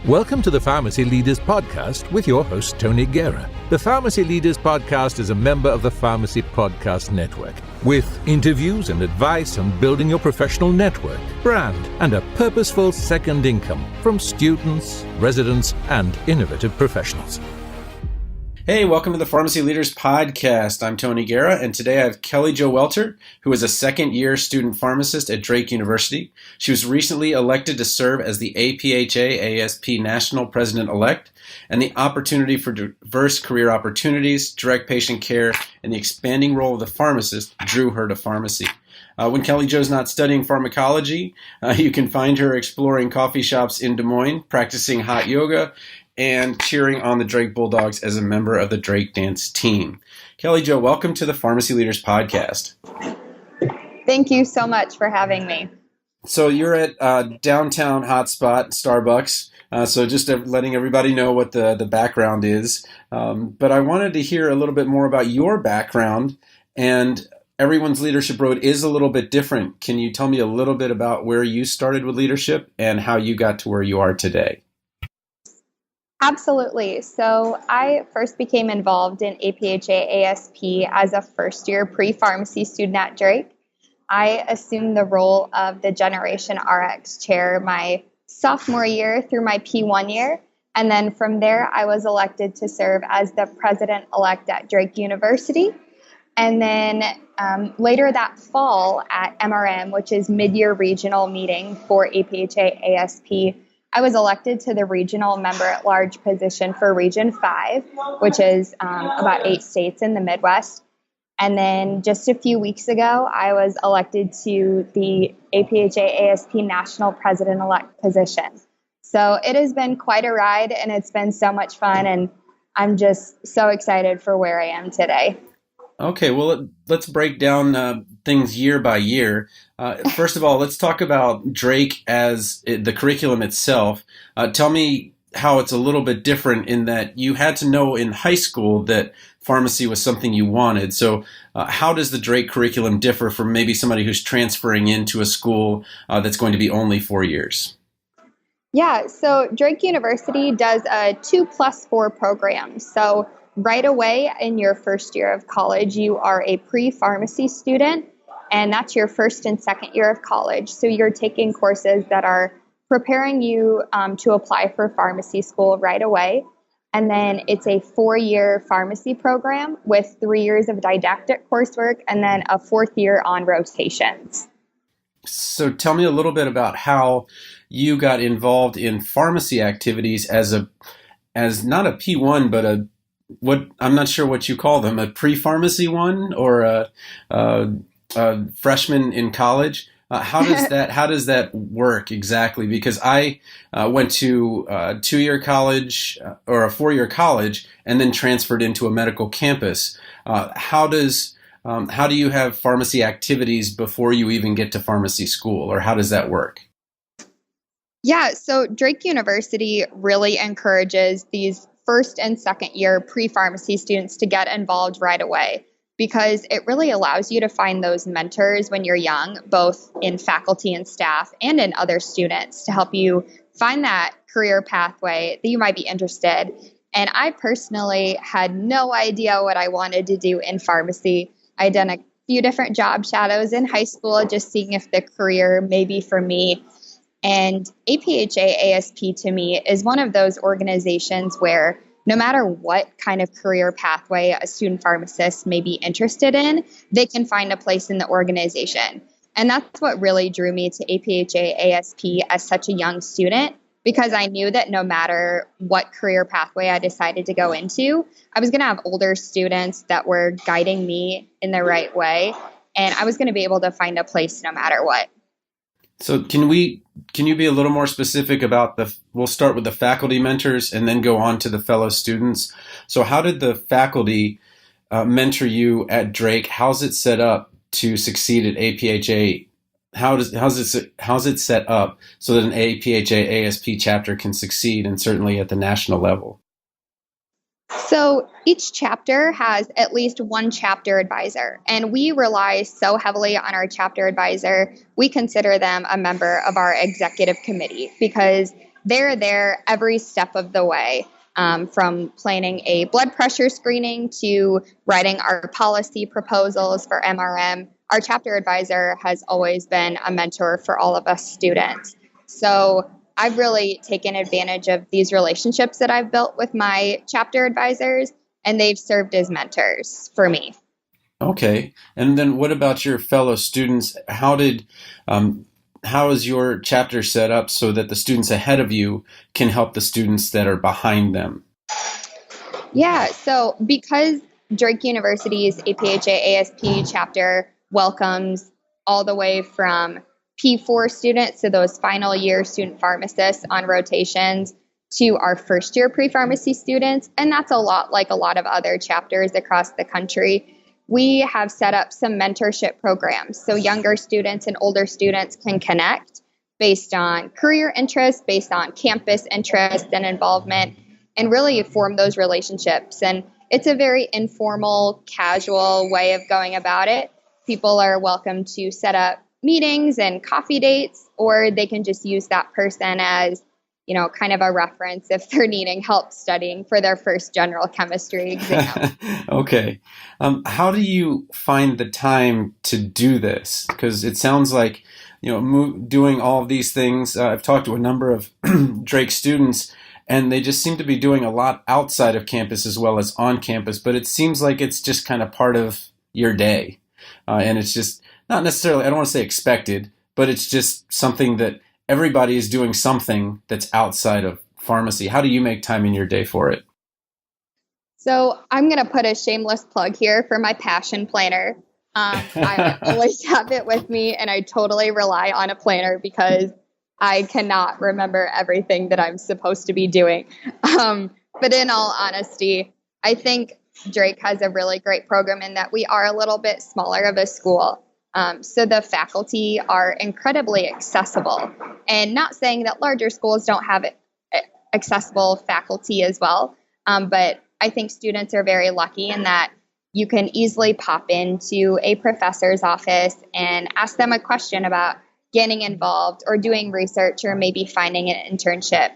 Welcome to the Pharmacy Leaders Podcast with your host, Tony Guerra. The Pharmacy Leaders Podcast is a member of the Pharmacy Podcast Network, with interviews and advice on building your professional network, brand, and a purposeful second income from students, residents, and innovative professionals. Hey, welcome to the Pharmacy Leaders Podcast. I'm Tony Guerra, and today I have Kelli Jo Welter, who is a second-year student pharmacist at Drake University. She was recently elected to serve as the APhA-ASP National President-elect, and the opportunity for diverse career opportunities, direct patient care, and the expanding role of the pharmacist drew her to pharmacy. When Kelli Jo's not studying pharmacology, you can find her exploring coffee shops in Des Moines, practicing hot yoga, and cheering on the Drake Bulldogs as a member of the Drake dance team. Kelli Jo, welcome to the Pharmacy Leaders Podcast. Thank you so much for having me. So you're at downtown hotspot Starbucks. So just letting everybody know what the background is. But I wanted to hear a little bit more about your background, and everyone's leadership road is a little bit different. Can you tell me a little bit about where you started with leadership and how you got to where you are today? Absolutely. So I first became involved in APhA-ASP as a first-year pre-pharmacy student at Drake. I assumed the role of the Generation RX chair my sophomore year through my P1 year. And then from there, I was elected to serve as the president-elect at Drake University. And then later that fall at MRM, which is mid-year regional meeting for APhA-ASP, I was elected to the regional member-at-large position for Region 5, which is about 8 states in the Midwest. And then just a few weeks ago, I was elected to the APhA-ASP National President-elect position. So it has been quite a ride, and it's been so much fun, and I'm just so excited for where I am today. Okay, well, let's break down things year by year. First of all, let's talk about Drake as the curriculum itself. Tell me how it's a little bit different in that you had to know in high school that pharmacy was something you wanted. So how does the Drake curriculum differ from maybe somebody who's transferring into a school that's going to be only 4 years? Yeah, so Drake University does a 2+4 program. So right away in your first year of college, you are a pre-pharmacy student, and that's your first and second year of college. So you're taking courses that are preparing you to apply for pharmacy school right away. And then it's a 4-year pharmacy program with 3 years of didactic coursework and then a 4th year on rotations. So tell me a little bit about how you got involved in pharmacy activities as not a P1, but what I'm not sure what you call them, a pre-pharmacy one or a freshman in college. How does that work exactly? Because I went to a 2-year college or a 4-year college and then transferred into a medical campus. How do you have pharmacy activities before you even get to pharmacy school, or how does that work? Yeah, so Drake University really encourages these first and second year pre-pharmacy students to get involved right away, because it really allows you to find those mentors when you're young, both in faculty and staff and in other students, to help you find that career pathway that you might be interested. And I personally had no idea what I wanted to do in pharmacy. I'd done a few different job shadows in high school, just seeing if the career may be for me. And APhA-ASP to me is one of those organizations where no matter what kind of career pathway a student pharmacist may be interested in, they can find a place in the organization. And that's what really drew me to APhA-ASP as such a young student, because I knew that no matter what career pathway I decided to go into, I was going to have older students that were guiding me in the right way, and I was going to be able to find a place no matter what. So can you be a little more specific about we'll start with the faculty mentors and then go on to the fellow students. So how did the faculty mentor you at Drake? How's it set up to succeed at APhA? How's it set up so that an APhA-ASP chapter can succeed, and certainly at the national level? So each chapter has at least one chapter advisor, and we rely so heavily on our chapter advisor. We consider them a member of our executive committee because they're there every step of the way, from planning a blood pressure screening to writing our policy proposals for MRM. Our chapter advisor has always been a mentor for all of us students. So I've really taken advantage of these relationships that I've built with my chapter advisors, and they've served as mentors for me. Okay. And then what about your fellow students? How is your chapter set up so that the students ahead of you can help the students that are behind them? Yeah, so because Drake University's APhA-ASP chapter welcomes all the way from P4 students, so those final year student pharmacists on rotations, to our first year pre-pharmacy students, and that's a lot like a lot of other chapters across the country. We have set up some mentorship programs so younger students and older students can connect based on career interests, based on campus interest and involvement, and really form those relationships. And it's a very informal, casual way of going about it. People are welcome to set up meetings and coffee dates, or they can just use that person as, kind of a reference if they're needing help studying for their first general chemistry exam. Okay. How do you find the time to do this? Because it sounds like, doing all of these things. I've talked to a number of Drake students, and they just seem to be doing a lot outside of campus as well as on campus, but it seems like it's just kind of part of your day. And it's just not necessarily, I don't want to say expected, but it's just something that everybody is doing something that's outside of pharmacy. How do you make time in your day for it? So I'm going to put a shameless plug here for my passion planner. I always have it with me, and I totally rely on a planner because I cannot remember everything that I'm supposed to be doing. But in all honesty, I think Drake has a really great program in that we are a little bit smaller of a school. So the faculty are incredibly accessible, and not saying that larger schools don't have accessible faculty as well. But I think students are very lucky in that you can easily pop into a professor's office and ask them a question about getting involved or doing research or maybe finding an internship.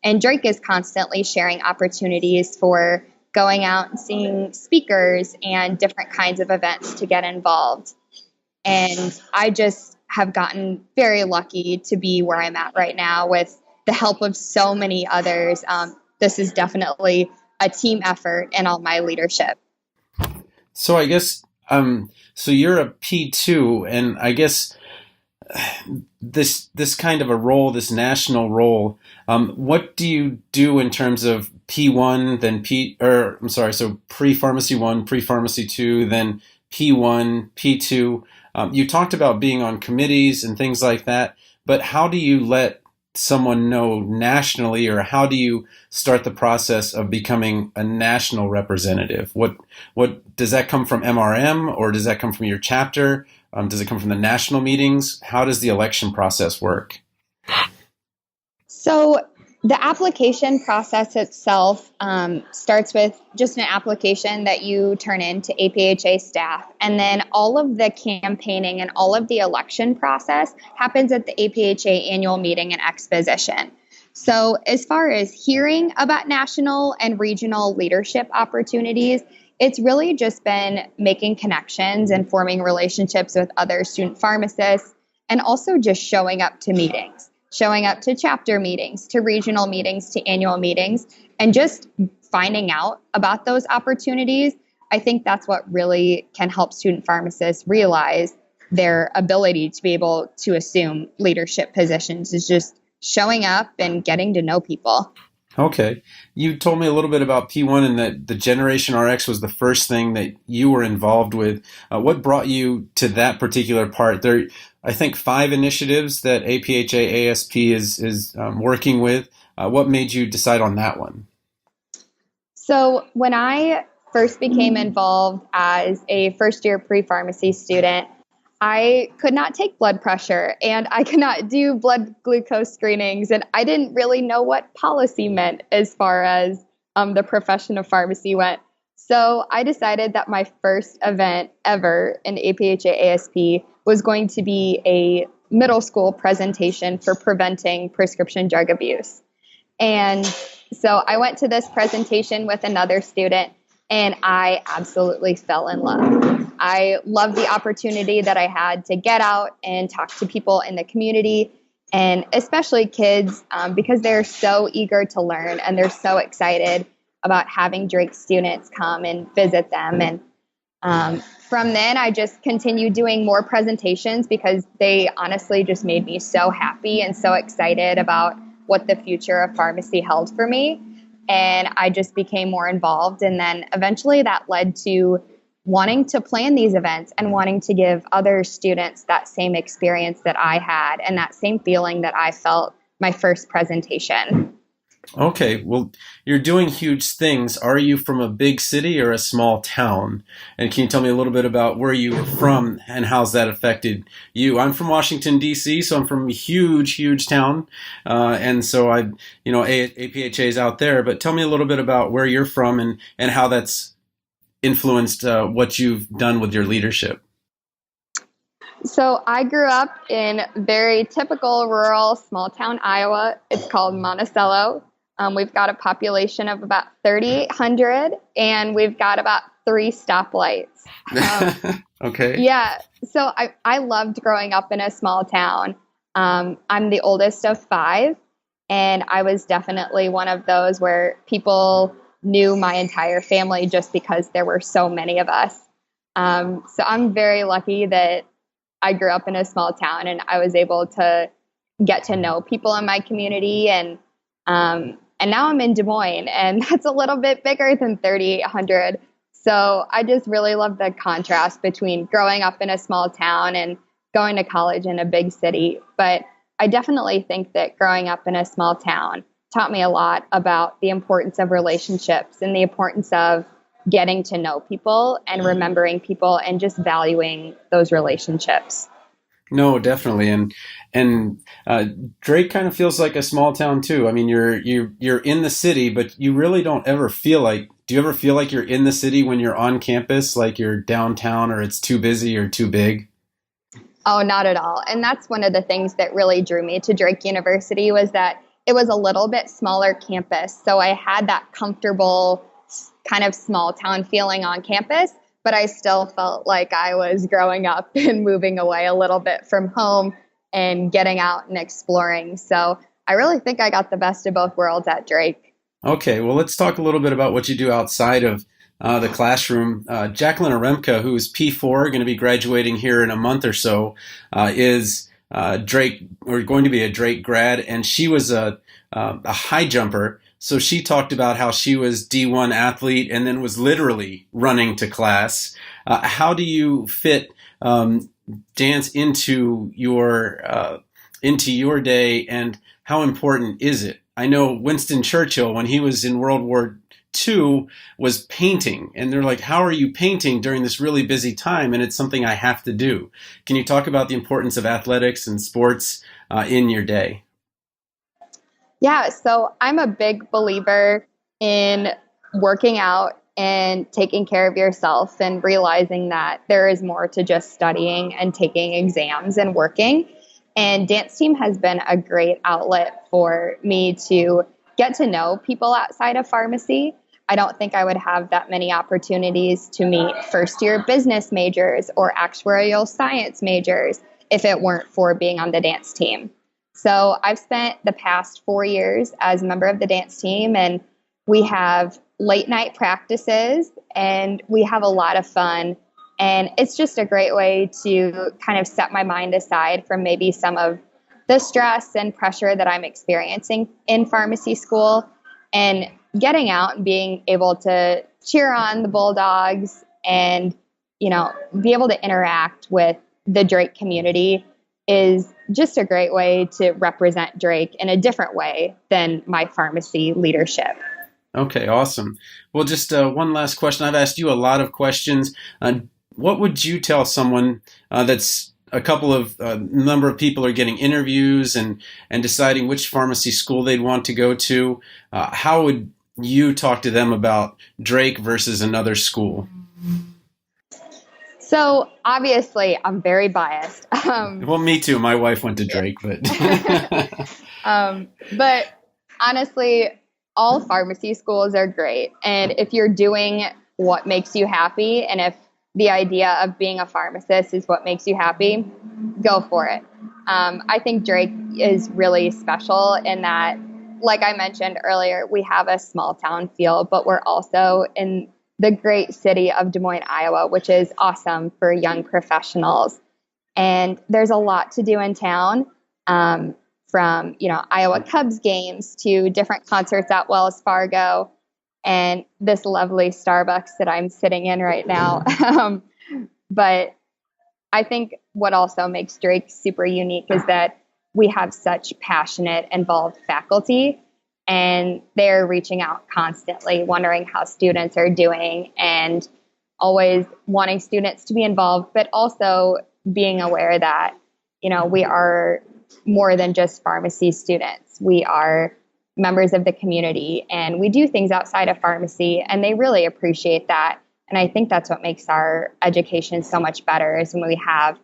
And Drake is constantly sharing opportunities for going out and seeing speakers and different kinds of events to get involved. And I just have gotten very lucky to be where I'm at right now with the help of so many others. This is definitely a team effort in all my leadership. So I guess, so you're a P2, and I guess this kind of a role, this national role, what do you do in terms of P1, then so pre-pharmacy 1, pre-pharmacy 2, then P1, P2? You talked about being on committees and things like that, but how do you let someone know nationally, or how do you start the process of becoming a national representative? What does that come from MRM, or does that come from your chapter? Does it come from the national meetings? How does the election process work? So the application process itself starts with just an application that you turn in to APhA staff. And then all of the campaigning and all of the election process happens at the APhA annual meeting and exposition. So as far as hearing about national and regional leadership opportunities, it's really just been making connections and forming relationships with other student pharmacists, and also just showing up to meetings, showing up to chapter meetings, to regional meetings, to annual meetings, and just finding out about those opportunities. I think that's what really can help student pharmacists realize their ability to be able to assume leadership positions, is just showing up and getting to know people. Okay. You told me a little bit about P1 and that the Generation RX was the first thing that you were involved with. What brought you to that particular part? There, I think, 5 initiatives that APhA-ASP is working with. What made you decide on that one? So when I first became involved as a first-year pre-pharmacy student, I could not take blood pressure, and I could not do blood glucose screenings, and I didn't really know what policy meant as far as the profession of pharmacy went. So I decided that my first event ever in APhA-ASP was going to be a middle school presentation for preventing prescription drug abuse. And so I went to this presentation with another student, and I absolutely fell in love. I loved the opportunity that I had to get out and talk to people in the community, and especially kids, because they're so eager to learn and they're so excited about having Drake students come and visit them. And from then, I just continued doing more presentations because they honestly just made me so happy and so excited about what the future of pharmacy held for me. And I just became more involved. And then eventually that led to wanting to plan these events and wanting to give other students that same experience that I had and that same feeling that I felt my first presentation. Okay, well, you're doing huge things. Are you from a big city or a small town? And can you tell me a little bit about where you were from and how's that affected you? I'm from Washington, D.C., so I'm from a huge, huge town. And so APHA is out there. But tell me a little bit about where you're from and how that's influenced what you've done with your leadership. So I grew up in very typical rural small town Iowa. It's called Monticello. We've got a population of about 3,800, and we've got about 3 stoplights. Okay. Yeah. So I loved growing up in a small town. I'm the oldest of 5, and I was definitely one of those where people knew my entire family just because there were so many of us. So I'm very lucky that I grew up in a small town and I was able to get to know people in my community. And now I'm in Des Moines, and that's a little bit bigger than 3,800. So I just really love the contrast between growing up in a small town and going to college in a big city. But I definitely think that growing up in a small town taught me a lot about the importance of relationships and the importance of getting to know people and remembering people and just valuing those relationships. No, definitely, and Drake kind of feels like a small town too. I mean, you're in the city, but you really don't ever feel like. Do you ever feel like you're in the city when you're on campus, like you're downtown, or it's too busy or too big? Oh, not at all. And that's one of the things that really drew me to Drake University was that it was a little bit smaller campus, so I had that comfortable kind of small town feeling on campus. But I still felt like I was growing up and moving away a little bit from home and getting out and exploring. So I really think I got the best of both worlds at Drake. Okay, well, let's talk a little bit about what you do outside of the classroom. Jacqueline Aremka, who is P4, going to be graduating here in a month or so, is Drake, or going to be a Drake grad, and she was a high jumper. So she talked about how she was D1 athlete and then was literally running to class. How do you fit dance into your day, and how important is it? I know Winston Churchill, when he was in World War II, was painting, and they're like, "How are you painting during this really busy time?" And it's something I have to do. Can you talk about the importance of athletics and sports in your day? Yeah, so I'm a big believer in working out and taking care of yourself and realizing that there is more to just studying and taking exams and working. And dance team has been a great outlet for me to get to know people outside of pharmacy. I don't think I would have that many opportunities to meet first-year business majors or actuarial science majors if it weren't for being on the dance team. So I've spent the past 4 years as a member of the dance team, and we have late night practices and we have a lot of fun. And it's just a great way to kind of set my mind aside from maybe some of the stress and pressure that I'm experiencing in pharmacy school, and getting out and being able to cheer on the Bulldogs and, be able to interact with the Drake community is just a great way to represent Drake in a different way than my pharmacy leadership. Okay, awesome. Well, just one last question. I've asked you a lot of questions. What would you tell someone that's a couple of number of people are getting interviews and deciding which pharmacy school they'd want to go to? How would you talk to them about Drake versus another school? So obviously, I'm very biased. Well, me too. My wife went to Drake, but but Honestly, all pharmacy schools are great. And if you're doing what makes you happy, and if the idea of being a pharmacist is what makes you happy, go for it. I think Drake is really special in that, like I mentioned earlier, we have a small town feel, but we're also in the great city of Des Moines, Iowa, which is awesome for young professionals. And there's a lot to do in town, from, Iowa Cubs games to different concerts at Wells Fargo and this lovely Starbucks that I'm sitting in right now. But I think what also makes Drake super unique is that we have such passionate, involved faculty, and they're reaching out constantly, wondering how students are doing and always wanting students to be involved, but also being aware that, we are more than just pharmacy students. We are members of the community, and we do things outside of pharmacy, and they really appreciate that. And I think that's what makes our education so much better, is when we have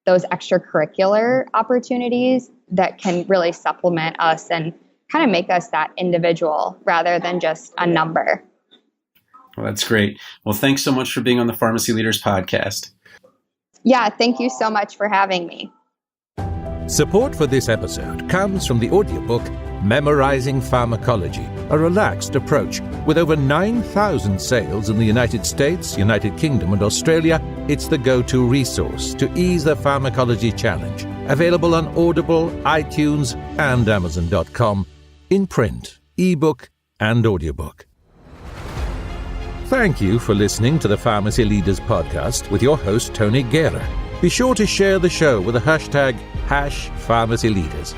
those extracurricular opportunities that can really supplement us and kind of make us that individual rather than just a number. Well, that's great. Well, thanks so much for being on the Pharmacy Leaders podcast. Yeah, thank you so much for having me. Support for this episode comes from the audiobook Memorizing Pharmacology, a relaxed approach. With over 9,000 sales in the United States, United Kingdom, and Australia, it's the go-to resource to ease the pharmacology challenge. Available on Audible, iTunes, and Amazon.com, in print, ebook, and audiobook. Thank you for listening to the Pharmacy Leaders Podcast with your host, Tony Guerra. Be sure to share the show with the hashtag #PharmacyLeaders.